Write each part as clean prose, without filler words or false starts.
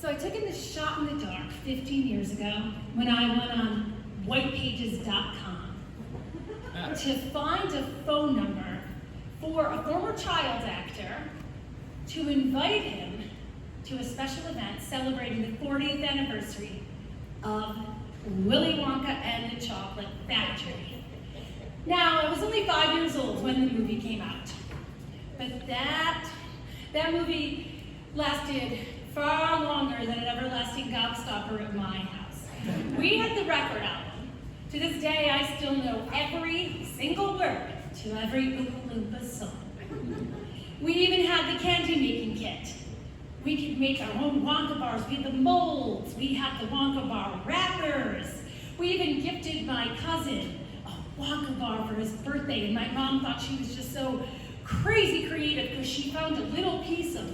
So I took in this shot in the dark 15 years ago when I went on whitepages.com to find a phone number for a former child actor to invite him to a special event celebrating the 40th anniversary of Willy Wonka and the Chocolate Factory. Now, I was only 5 years old when the movie came out, but that movie lasted far longer than an everlasting gobstopper at my house. We had the record album. To this day, I still know every single word to every Oompa Loompa song. We even had the candy making kit. We could make our own Wonka bars. We had the molds. We had the Wonka bar wrappers. We even gifted my cousin a Wonka bar for his birthday, and my mom thought she was just so crazy creative because she found a little piece of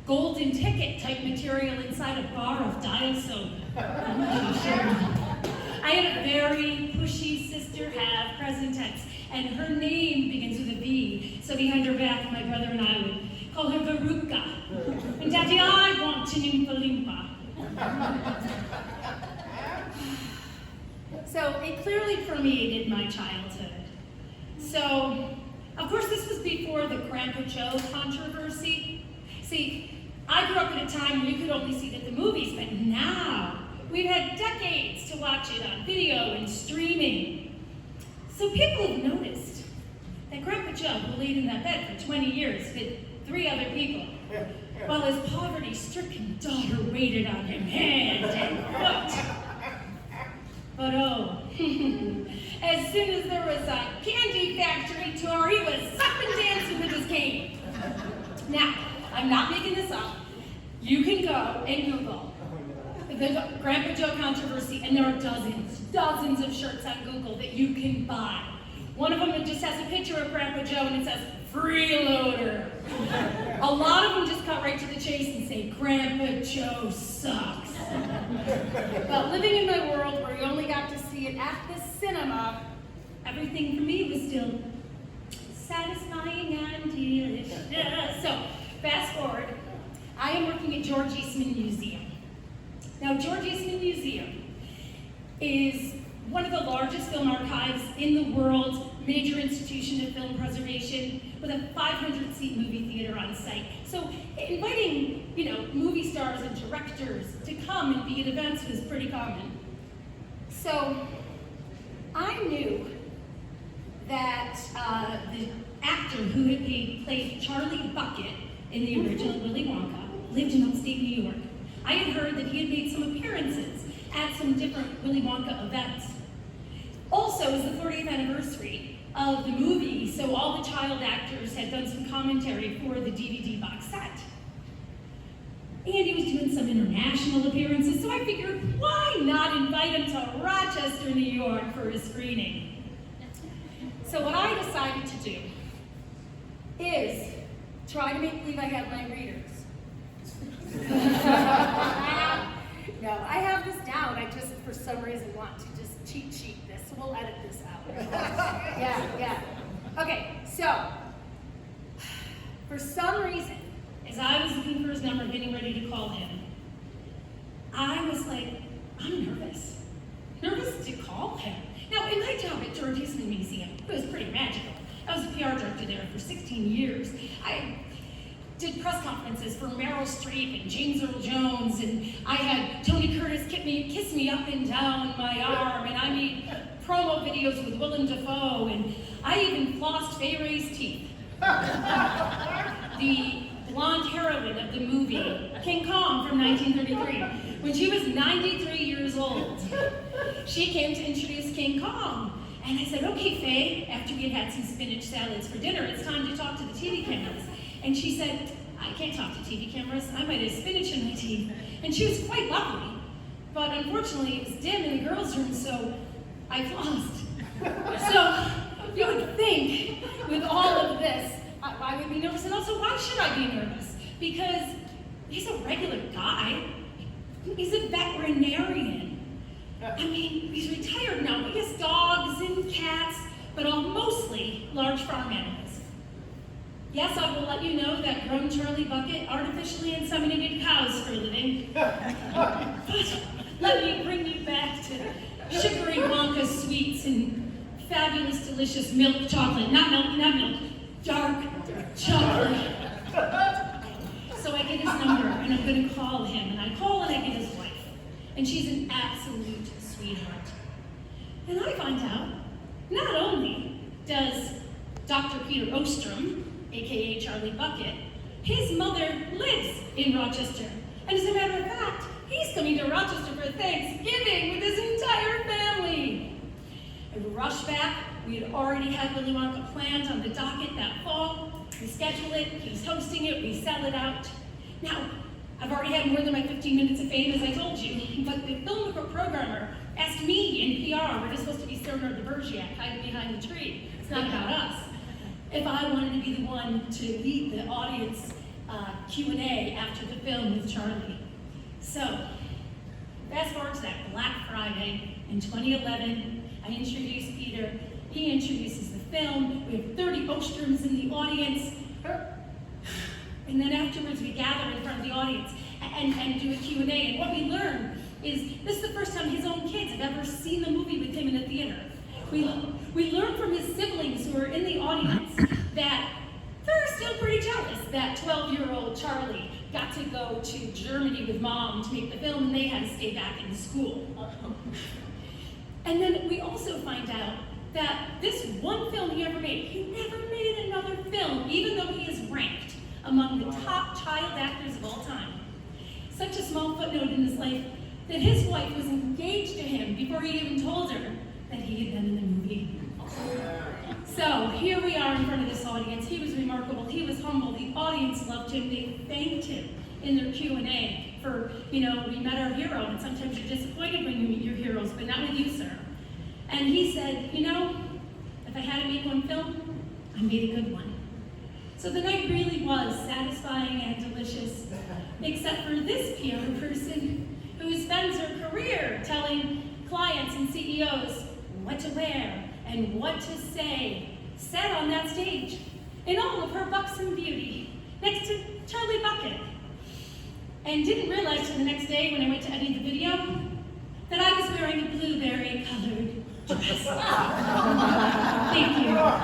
golden ticket type material inside a bar of dial soap. I had a very pushy sister, have present tense, and her name begins with a V. So behind her back, my brother and I would call her Veruca. And Daddy, I want to Oompa Loompa. So it clearly permeated my childhood. So, of course, this was before the Grandpa Joe controversy. See, I grew up at a time when you could only see it at the movies, but now we've had decades to watch it on video and streaming. So people have noticed that Grandpa Joe, who laid in that bed for 20 years with 3 other people, while his poverty-stricken daughter waited on him hand and foot. But oh, as soon as there was a candy factory tour, he was up and dancing with his cane. Now, I'm not making this up. You can go and Google the Grandpa Joe controversy, and there are dozens of shirts on Google that you can buy. One of them it just has a picture of Grandpa Joe and it says, freeloader. A lot of them just cut right to the chase and say, Grandpa Joe sucks. But living in my world where you only got to see it at the cinema, everything for me was still satisfying and delicious. So, fast forward, I am working at George Eastman Museum. Now, George Eastman Museum is one of the largest film archives in the world, major institution of film preservation, with a 500-seat movie theater on site. So inviting, movie stars and directors to come and be at events was pretty common. So I knew that the actor who had played Charlie Bucket in the original Willy Wonka lived in upstate New York. I had heard that he had made some appearances at some different Willy Wonka events. Also, it was the 40th anniversary of the movie, so all the child actors had done some commentary for the DVD box set. And he was doing some international appearances, so I figured, why not invite him to Rochester, New York for a screening? So what I decided to do is try to make believe I had my readers. No, I have this down. I just, for some reason, want to just cheat sheet this. So we'll edit this out. Yeah. Okay, so, for some reason, as I was looking for his number, getting ready to call him, I was like, I'm nervous. Nervous to call him. Now, in my job at George Eastman Museum, it was pretty magical. I was a PR director there for 16 years. I did press conferences for Meryl Streep and James Earl Jones, and I had Tony Curtis kiss me up and down my arm, and I made promo videos with Willem Dafoe, and I even flossed Fay Wray's teeth. The blonde heroine of the movie, King Kong from 1933, when she was 93 years old, she came to introduce King Kong. And I said, okay, Faye, after we had some spinach salads for dinner, it's time to talk to the TV cameras. And she said, I can't talk to TV cameras. I might have spinach in my teeth. And she was quite lovely. But unfortunately, it was dim in the girls' room, so I flossed. So you would think, with all of this, I would be nervous. And also, why should I be nervous? Because he's a regular guy. He's a veterinarian. I mean, he's retired now, but he has dogs and cats, but all mostly large farm animals. Yes, I will let you know that grown Charlie Bucket artificially inseminated cows for a living. Let me bring you back to sugary Wonka sweets and fabulous, delicious milk chocolate. Not milk, dark chocolate. So I get his number, and I'm going to call him. And I call and I get his wife. And she's an absolute sweetheart. And I find out, not only does Dr. Peter Ostrom, aka Charlie Bucket, his mother lives in Rochester. And as a matter of fact, he's coming to Rochester for Thanksgiving with his entire family. I rush back. We had already had Willy Wonka planned on the docket that fall. We schedule it, he's hosting it, we sell it out. Now, I've already had more than my 15 minutes of fame, as I told you, but the film programmer asked me in PR, we're just supposed to be Cerner de Bergerac, hiding behind the tree. It's not about us. If I wanted to be the one to lead the audience Q&A after the film with Charlie. So, fast forward to that Black Friday in 2011, I introduce Peter, he introduces the film, we have 30 Ostroms in the audience, and then afterwards we gather in front of the audience and do a Q&A, and what we learn is this is the first time his own kids have ever seen the movie with him in a theater. We learn from his siblings who are in the audience that they're still pretty jealous that 12-year-old Charlie got to go to Germany with mom to make the film and they had to stay back in school. And then we also find out that this one film he ever made, he never made another film, even though he is ranked among the top child actors of all time. Such a small footnote in his life that his wife was engaged to him before he even told her that he had been in the movie. So here we are in front of this audience. He was remarkable, he was humble, the audience loved him, they thanked him in their Q&A for, we met our hero, and sometimes you're disappointed when you meet your heroes, but not with you, sir. And he said, if I had to make one film, I made a good one. So the night really was satisfying and delicious, except for this PR person who spends her career telling clients and CEOs what to wear and what to say, sat on that stage in all of her buxom beauty next to Charlie Bucket. And didn't realize till the next day when I went to edit the video that I was wearing a blueberry colored dress. Thank you.